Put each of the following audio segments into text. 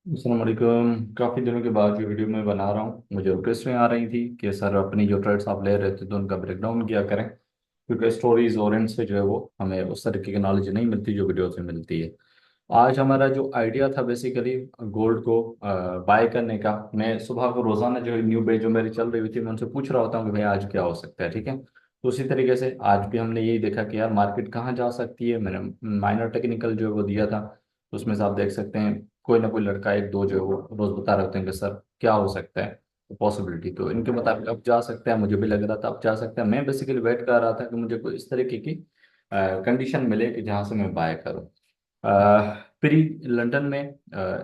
अस्सलाम वालेकुम। काफ़ी दिनों के बाद ये वीडियो मैं बना रहा हूँ। मुझे रिक्वेस्टें आ रही थी कि सर अपनी जो ट्रेड्स आप ले रहे थे तो उनका ब्रेकडाउन किया करें, क्योंकि स्टोरीज और इनसे से जो है वो हमें उस तरीके की नॉलेज नहीं मिलती जो वीडियो से मिलती है। आज हमारा जो आइडिया था बेसिकली गोल्ड को बाय करने का। मैं सुबह को रोज़ाना जो न्यू बेच जो मेरी चल रही थी मैं उनसे पूछ रहा होता हूँ कि भाई आज क्या हो सकता है, ठीक है। तो उसी तरीके से आज भी हमने यही देखा कि यार मार्केट कहाँ जा सकती है। मैंने माइनर टेक्निकल जो है वो दिया था, तो उसमें से आप देख सकते हैं कोई ना कोई लड़का एक दो जो है वो रोज बता रहे होते हैं कि सर क्या हो सकता है, तो पॉसिबिलिटी तो इनके मुताबिक अब जा सकता है। मुझे भी लग रहा था अब जा सकता है। मैं बेसिकली वेट कर रहा था कि मुझे कोई इस तरीके की कंडीशन मिले कि जहाँ से मैं बाय करूँ। प्री लंदन में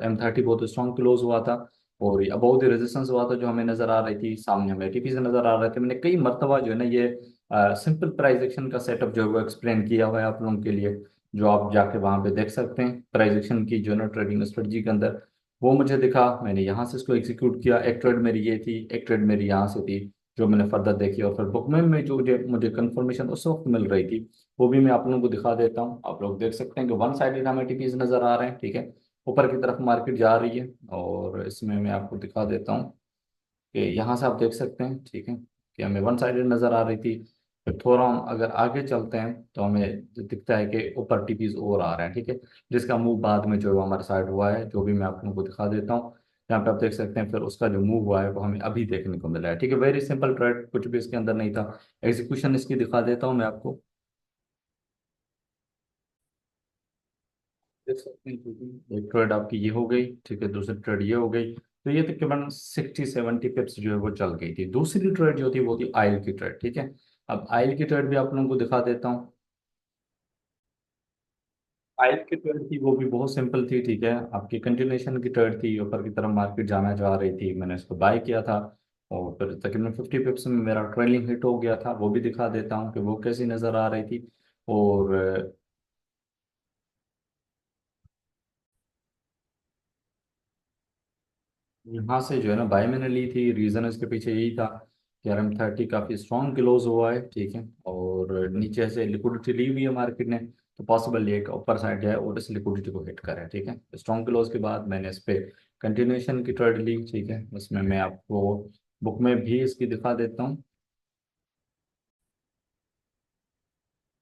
M30 बहुत स्ट्रॉन्ग क्लोज हुआ था, और अबाउ द रेजिस्टेंस हुआ था जो हमें नजर आ रही थी। सामने हमें टीपी से नजर आ रहे थे। मैंने कई मरतबा जो है ना ये सिंपल प्राइस एक्शन का सेटअप जो है वो एक्सप्लेन किया हुआ है आप लोगों के लिए, जो आप जाके वहां पे देख सकते हैं प्राइस एक्शन की जो है ना ट्रेडिंग स्ट्रेटजी के अंदर। वो मुझे दिखा, मैंने यहाँ से इसको एग्जीक्यूट किया। एक ट्रेड मेरी ये थी, एक ट्रेड मेरी यहाँ से थी जो मैंने फर्दर देखी, और फिर बुकमेम में जो मुझे मुझे कंफर्मेशन उस वक्त मिल रही थी वो भी मैं आप लोगों को दिखा देता हूँ। आप लोग देख सकते हैं कि वन साइडेड हमें टीपीज नजर आ रहे हैं, ठीक है। ऊपर की तरफ मार्केट जा रही है, और इसमें मैं आपको दिखा देता हूँ कि यहाँ से आप देख सकते हैं, ठीक है, कि हमें वन साइडेड नजर आ रही थी। फिर थोड़ा हम अगर आगे चलते हैं तो हमें दिखता है कि ऊपर टीपीज और आ रहे हैं, ठीक है। जिसका मूव बाद में जो है वो हमारे साइड हुआ है, जो भी मैं आप लोगों को दिखा देता हूँ। यहाँ पे आप देख सकते हैं फिर उसका जो मूव हुआ है वो हमें अभी देखने को मिला है, ठीक है। वेरी सिंपल ट्रेड, कुछ भी इसके अंदर नहीं था। एग्जीक्यूशन इसकी दिखा देता हूँ मैं आपको। देख सकते हैं क्योंकि एक ट्रेड आपकी ये हो गई, ठीक है, दूसरी ट्रेड ये हो गई। तो ये तकरीबन 60-70 पिप्स जो है वो चल गई थी। दूसरी ट्रेड जो थी वो थी आयल की ट्रेड, ठीक है। अब आयल की ट्रेड भी आप लोगों को दिखा देता हूँ। आयल की ट्रेड थी वो भी बहुत सिंपल थी, ठीक है। आपकी कंटिन्यूएशन की ट्रेड थी, ऊपर की तरफ मार्केट जाना चाह रही थी, मैंने इसको बाय किया था। और फिर तकरीबन 50 पिप्स में मेरा ट्रेलिंग हिट हो गया था, वो भी दिखा देता हूँ कि वो कैसी नजर आ रही थी। और यहाँ से जो है ना बाय मैंने ली थी। रीजन इसके पीछे यही था कि RM30 काफी स्ट्रॉन्ग क्लोज हुआ है, ठीक है। और नीचे से लिक्विडिटी ली हुई है मार्केट ने, तो पॉसिबल ये कि ऊपर साइड जाए और इस लिक्विडिटी को हिट करे, ठीक है। स्ट्रॉन्ग क्लोज के बाद मैंने इस पे कंटिन्यूएशन की ट्रेड ली, ठीक है। उसमें मैं आपको बुक में भी इसकी दिखा देता हूँ।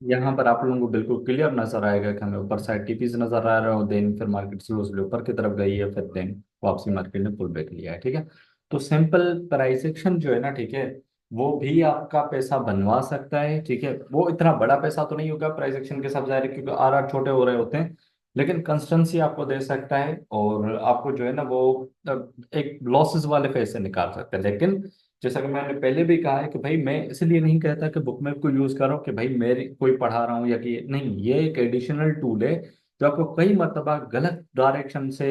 यहाँ पर आप लोगों को बिल्कुल क्लियर नजर आएगा कि हमें ऊपर साइड टीपीज नजर आ रहा है, और देन फिर मार्केट स्लो स्लो ऊपर की तरफ गई है, फिर देन वापसी मार्केट ने पुल बैक लिया है, ठीक है। तो सिंपल प्राइस एक्शन जो है ना, ठीक है, वो भी आपका पैसा बनवा सकता है, ठीक है। वो इतना बड़ा पैसा तो नहीं होगा प्राइस एक्शन के साथ, जाहिर है, क्योंकि RR छोटे हो रहे होते हैं। लेकिन कंसिस्टेंसी आपको दे सकता है, और आपको जो है ना वो एक लॉसेस वाले फेज से निकाल सकते हैं। लेकिन जैसा कि मैंने पहले भी कहा है कि भाई मैं इसलिए नहीं कहता कि बुक मैप को यूज करो कि भाई मेरे कोई पढ़ा रहा हूँ या कि नहीं, ये एक एडिशनल टूल है जो आपको कई मरतबा गलत डायरेक्शन से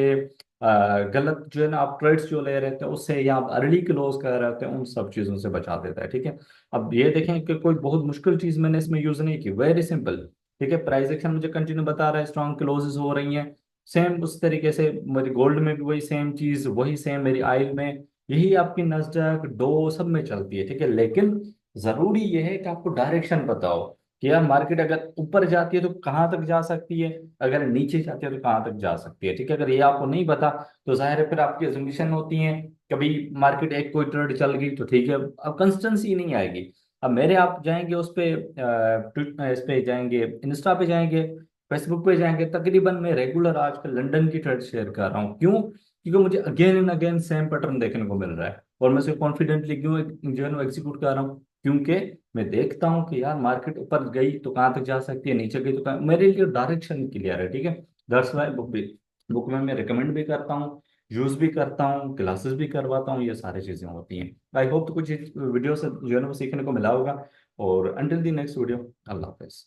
गलत जो है ना आप ट्रेड्स जो ले रहे थे उससे, या आप अर्ली क्लोज कर रहे थे, उन सब चीजों से बचा देता है, ठीक है। अब ये देखें कि कोई बहुत मुश्किल चीज मैंने इसमें यूज नहीं की, वेरी सिंपल, ठीक है। प्राइस एक्शन मुझे कंटिन्यू बता रहा है, स्ट्रॉन्ग क्लोजेस हो रही हैं। सेम उस तरीके से मेरी गोल्ड में भी वही सेम चीज, वही सेम मेरी आयल में, यही आपकी नस्डैक डो सब में चलती है, ठीक है। लेकिन जरूरी यह है कि आपको डायरेक्शन बताओ कि यार मार्केट अगर ऊपर जाती है तो कहाँ तक जा सकती है, अगर नीचे जाती है तो कहाँ तक जा सकती है, ठीक है। अगर ये आपको नहीं पता तो जाहिर है फिर आपकी एजुम्पशन होती है। कभी मार्केट एक कोई ट्रेड चल गई तो ठीक है, अब कंसिस्टेंसी नहीं आएगी। अब मेरे आप जाएंगे उस पे इस पे जाएंगे, इंस्टा पे जाएंगे, फेसबुक पे जाएंगे, तकरीबन मैं रेगुलर आजकल लंदन की ट्रेड शेयर कर रहा हूँ। क्यों? क्योंकि मुझे again and again same pattern देखने को मिल रहा है, और मैं उसे कॉन्फिडेंटली क्यों जो है ना एग्जीक्यूट कर रहा हूँ, क्योंकि मैं देखता हूँ कि यार मार्केट ऊपर गई तो कहाँ तक जा सकती है, नीचे गई तो कहाँ, मेरे लिए डायरेक्शन क्लियर है, ठीक है। दैट्स वाई बुक में मैं रिकमेंड भी करता हूँ, यूज भी करता हूँ, क्लासेस भी करवाता हूँ, ये सारी चीजें होती हैं। आई होप तो कुछ वीडियो से जो है ना वो सीखने को मिला होगा। और अंटिल दी नेक्स्ट वीडियो, अल्लाह हाफिज।